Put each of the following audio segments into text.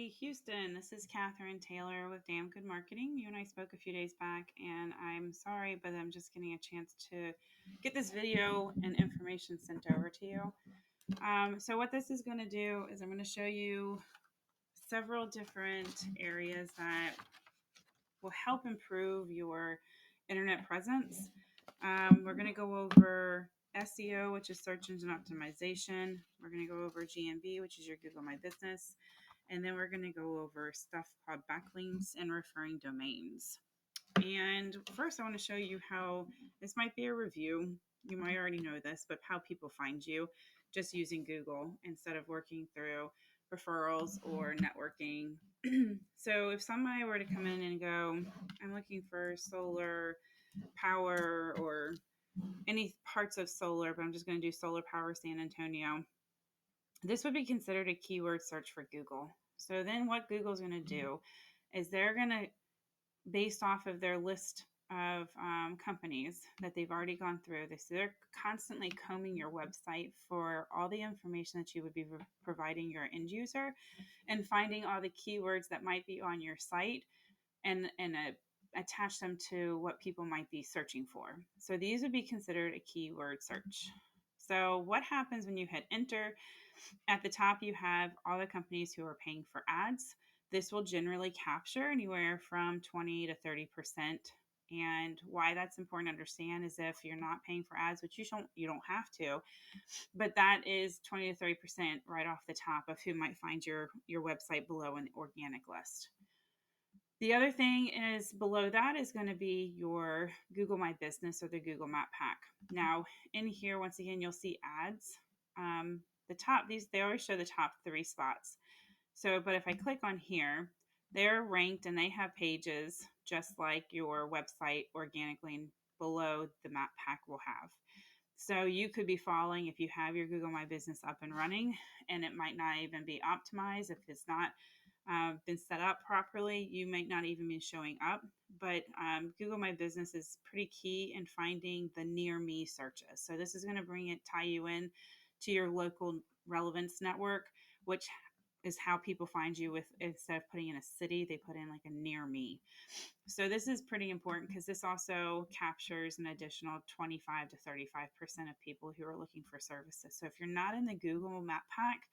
Hey, Houston, this is Catherine Taylor with Damn Good Marketing. You and I spoke a few days back, and I'm sorry, but I'm just getting a chance to get this video and information sent over to you. So, what this is going to do is I'm going to show you several different areas that will help improve your internet presence. We're going to go over SEO, which is search engine optimization. We're going to go over GMB, which is your Google My Business. And then we're going to go over stuff called backlinks and referring domains. And first, I want to show you how this might be a review. You might already know this, but how people find you just using Google instead of working through referrals or networking. So, if somebody were to come in and go, I'm looking for solar power or any parts of solar, but I'm just going to do solar power San Antonio, this would be considered a keyword search for Google. So then what Google's going to do is they're going to, based off of their list of companies that they've already gone through, they're constantly combing your website for all the information that you would be providing your end user and finding all the keywords that might be on your site and attach them to what people might be searching for. So these would be considered a keyword search. So what happens when you hit enter? At the top, you have all the companies who are paying for ads. This will generally capture anywhere from 20 to 30%. And why that's important to understand is if you're not paying for ads, which you don't have to, but that is 20 to 30% right off the top of who might find your website below in the organic list. The other thing is below that is going to be your Google My Business or the Google Map Pack. Now, in here, once again, you'll see ads. The top, they always show the top 3 spots. So, but if I click on here, they're ranked and they have pages just like your website organically below the Map Pack will have. So you could be following if you have your Google My Business up and running, and it might not even be optimized. If it's not been set up properly, you might not even be showing up. But Google My Business is pretty key in finding the near me searches. So this is going to tie you in to your local relevance network, which is how people find you with, instead of putting in a city, they put in like a near me. So this is pretty important because this also captures an additional 25 to 35% of people who are looking for services. So if you're not in the Google Map Pack,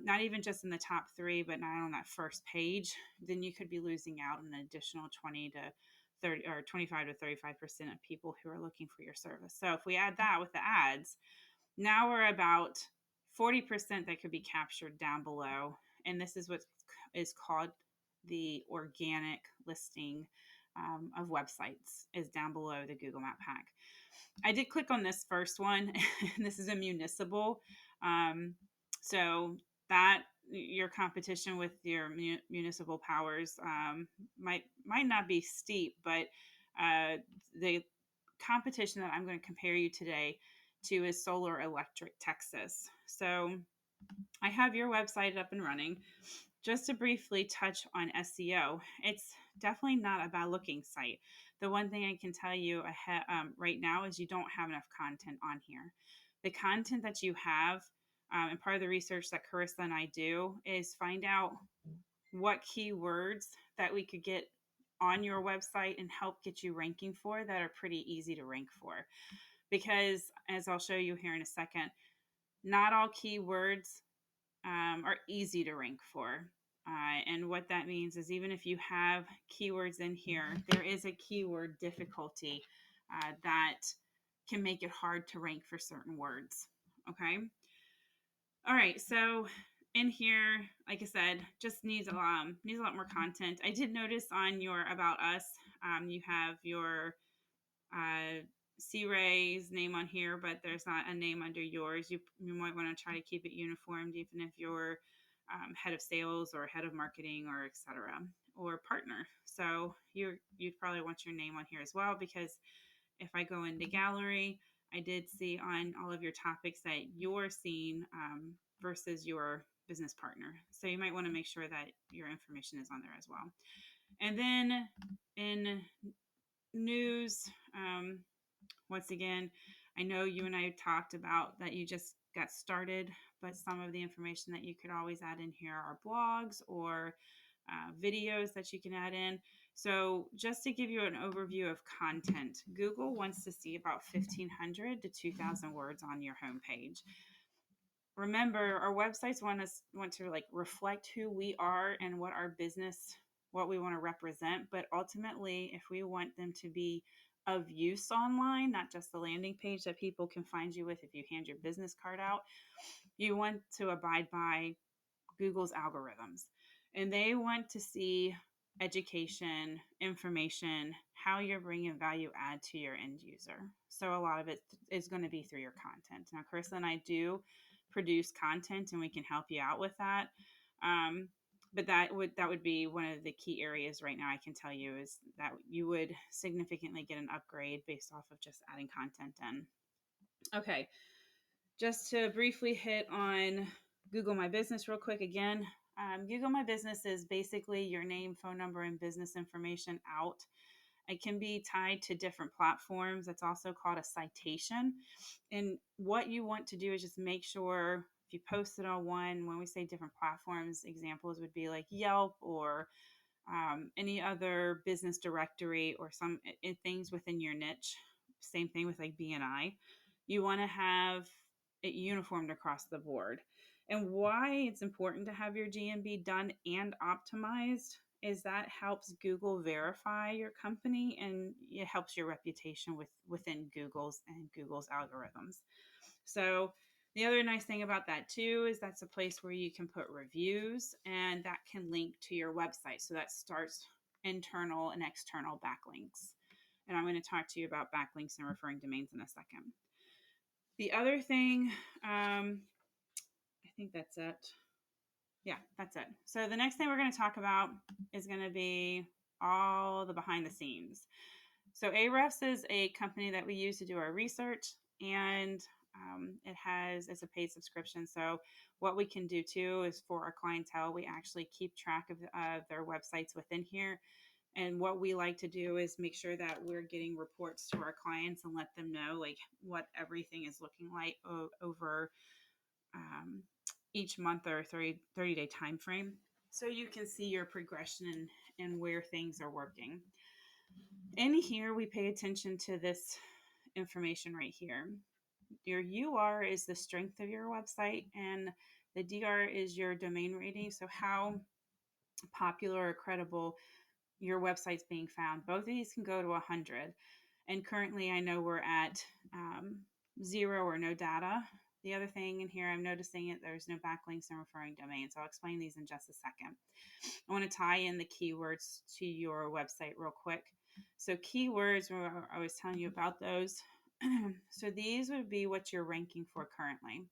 not even just in the top 3, but not on that first page, then you could be losing out on an additional 20 to 30 or 25 to 35% of people who are looking for your service. So if we add that with the ads, now we're about 40% that could be captured down below. And this is what is called the organic listing of websites, is down below the Google Map Pack. I did click on this first one. This is a municipal. So that your competition with your municipal powers might not be steep, but the competition that I'm going to compare you today to is Solar Electric Texas. So I have your website up and running. Just to briefly touch on SEO, it's definitely not a bad looking site. The one thing I can tell you right now is you don't have enough content on here. The content that you have, and part of the research that Carissa and I do, is find out what keywords that we could get on your website and help get you ranking for that are pretty easy to rank for. Because as I'll show you here in a second, not all keywords are easy to rank for. And what that means is even if you have keywords in here, there is a keyword difficulty that can make it hard to rank for certain words. Okay. All right. So in here, like I said, just needs a lot more content. I did notice on your About Us, you have your C-Ray's name on here, but there's not a name under yours. You might want to try to keep it uniformed, even if you're head of sales or head of marketing or etc. or partner. So you'd probably want your name on here as well, because if I go into gallery, I did see on all of your topics that you're seeing versus your business partner. So you might want to make sure that your information is on there as well. And then in news, once again, I know you and I talked about that you just got started, but some of the information that you could always add in here are blogs or videos that you can add in. So, just to give you an overview of content, Google wants to see about 1,500 to 2,000 words on your homepage. Remember, our websites want to like reflect who we are and what our business, what we want to represent. But ultimately, if we want them to be of use online, not just the landing page that people can find you with if you hand your business card out, you want to abide by Google's algorithms. And they want to see education, information, how you're bringing value add to your end user. So a lot of it is going to be through your content. Now, Carissa and I do produce content, and we can help you out with that. But that would be one of the key areas right now. I can tell you is that you would significantly get an upgrade based off of just adding content in. Okay, just to briefly hit on Google My Business real quick again. Google My Business is basically your name, phone number, and business information out. It can be tied to different platforms. It's also called a citation. And what you want to do is just make sure if you post it on one, when we say different platforms, examples would be like Yelp or any other business directory or some things within your niche. Same thing with like BNI. You want to have it uniformed across the board. And why it's important to have your GMB done and optimized is that helps Google verify your company, and it helps your reputation within Google's algorithms. So the other nice thing about that too is that's a place where you can put reviews, and that can link to your website. So that starts internal and external backlinks. And I'm going to talk to you about backlinks and referring domains in a second. The other thing, I think that's it. Yeah, that's it. So the next thing we're going to talk about is going to be all the behind the scenes. So Ahrefs is a company that we use to do our research, and it's a paid subscription. So what we can do too is for our clientele, we actually keep track of their websites within here. And what we like to do is make sure that we're getting reports to our clients and let them know like what everything is looking like over each month or 30-day time frame, so you can see your progression and where things are working. In here, we pay attention to this information right here. Your UR is the strength of your website, and the DR is your domain rating. So how popular or credible your website's being found. Both of these can go to 100. And currently, I know we're at 0 or no data. The other thing in here, I'm noticing it, there's no backlinks and referring domains. So I'll explain these in just a second. I want to tie in the keywords to your website real quick. So keywords, I was telling you about those. So these would be what you're ranking for currently.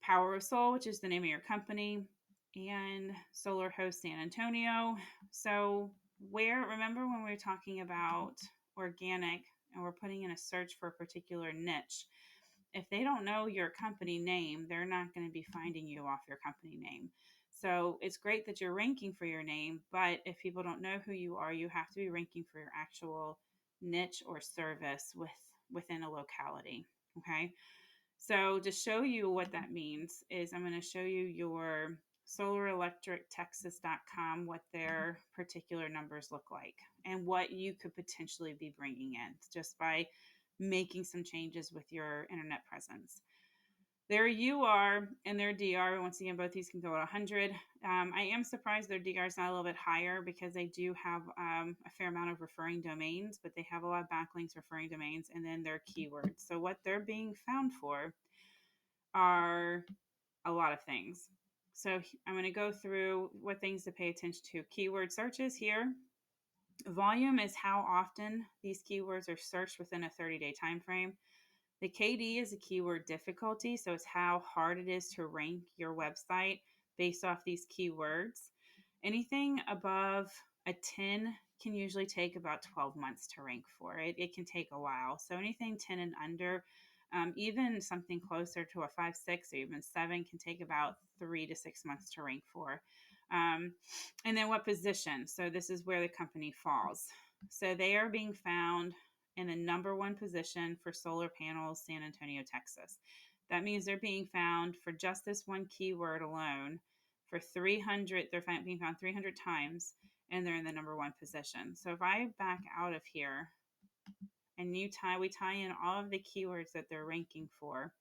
Power of Soul, which is the name of your company, and Solar Host San Antonio. So remember when we were talking about organic and we're putting in a search for a particular niche, if they don't know your company name, they're not going to be finding you off your company name. So it's great that you're ranking for your name, but if people don't know who you are, you have to be ranking for your actual niche or service within a locality. Okay. So to show you what that means is I'm going to show you your solarelectrictexas.com, what their particular numbers look like and what you could potentially be bringing in just by making some changes with your internet presence. Their UR and their DR, once again, both these can go at 100. I am surprised their DR is not a little bit higher because they do have a fair amount of referring domains, but they have a lot of backlinks, referring domains, and then their keywords. So what they're being found for are a lot of things. So I'm going to go through what things to pay attention to. Keyword searches here. Volume is how often these keywords are searched within a 30-day time frame. The KD is a keyword difficulty, so it's how hard it is to rank your website based off these keywords. Anything above a 10 can usually take about 12 months to rank for. It can take a while. So anything 10 and under, even something closer to a 5, 6, or even 7 can take about 3 to 6 months to rank for. And then what position? So this is where the company falls. So they are being found in the number 1 position for solar panels, San Antonio, Texas. That means they're being found for just this one keyword alone for 300, they're being found 300 times, and they're in the number one position. So if I back out of here and we tie in all of the keywords that they're ranking for,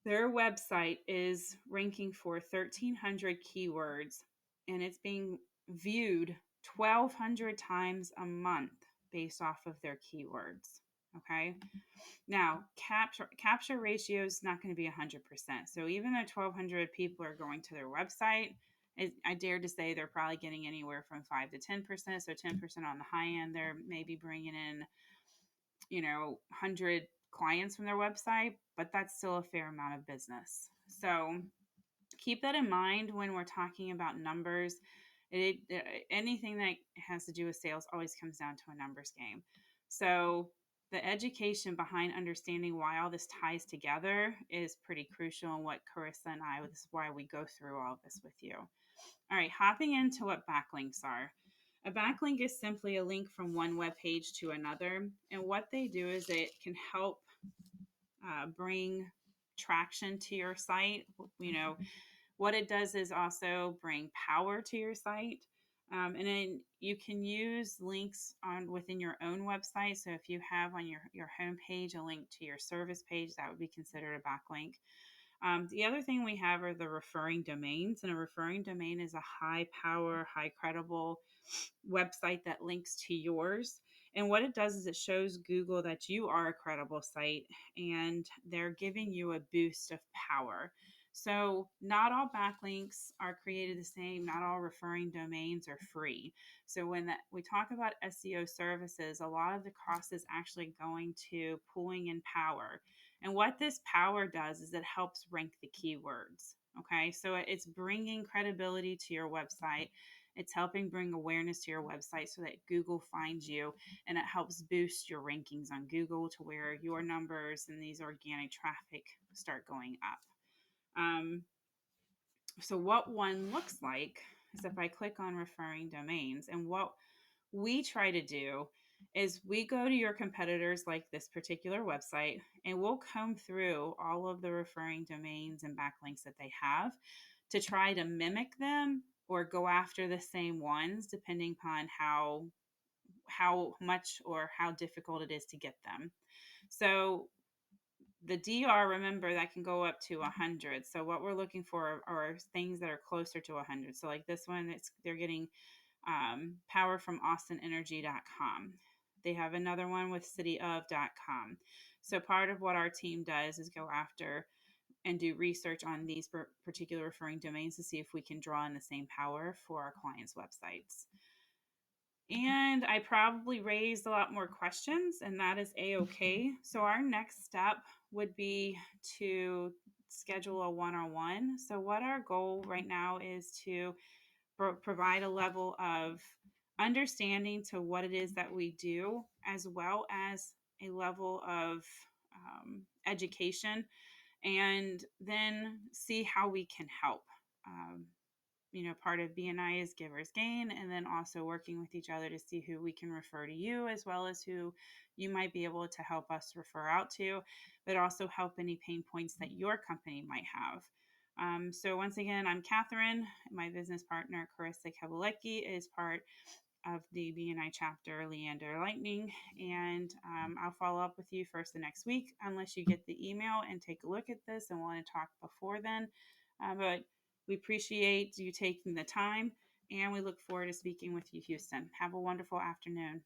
their website is ranking for 1,300 keywords, and it's being viewed 1,200 times a month based off of their keywords. Okay. Now, capture ratio is not going to be 100%. So even though 1,200 people are going to their website, I dare to say they're probably getting anywhere from 5 to 10%. So 10% on the high end, they're maybe bringing in, 100 clients from their website, but that's still a fair amount of business. So keep that in mind when we're talking about numbers. Anything that has to do with sales always comes down to a numbers game. So the education behind understanding why all this ties together is pretty crucial, and what Carissa and I, this is why we go through all of this with you. All right, hopping into what backlinks are. A backlink is simply a link from one web page to another, and what they do is it can help bring traction to your site. What it does is also bring power to your site. And then you can use links on within your own website. So if you have on your home page a link to your service page, that would be considered a backlink. The other thing we have are the referring domains, and a referring domain is a high power, high credible website that links to yours. And what it does is it shows Google that you are a credible site, and they're giving you a boost of power. So, not all backlinks are created the same. Not all referring domains are free. So, when we talk about SEO services, a lot of the cost is actually going to pulling in power. And what this power does is it helps rank the keywords. Okay, so it's bringing credibility to your website. It's helping bring awareness to your website so that Google finds you, and it helps boost your rankings on Google to where your numbers and these organic traffic start going up. So what one looks like is if I click on referring domains, and what we try to do is we go to your competitors like this particular website, and we'll comb through all of the referring domains and backlinks that they have to try to mimic them or go after the same ones, depending upon how much or how difficult it is to get them. So the DR, remember, that can go up to 100. So what we're looking for are things that are closer to 100. So like this one, they're getting power from austinenergy.com. They have another one with cityof.com. So part of what our team does is go after and do research on these particular referring domains to see if we can draw in the same power for our clients' websites. And I probably raised a lot more questions, and that is a-okay. So our next step would be to schedule a one-on-one. So what our goal right now is to provide a level of understanding to what it is that we do, as well as a level of education, and then see how we can help. Um, Part of BNI is Givers Gain, and then also working with each other to see who we can refer to you, as well as who you might be able to help us refer out to, but also help any pain points that your company might have. So once again, I'm Catherine. My business partner, Carissa Kabalecki, is part of the BNI chapter, Leander Lightning, and I'll follow up with you first the next week, unless you get the email and take a look at this and want to talk before then. But we appreciate you taking the time, and we look forward to speaking with you, Houston. Have a wonderful afternoon.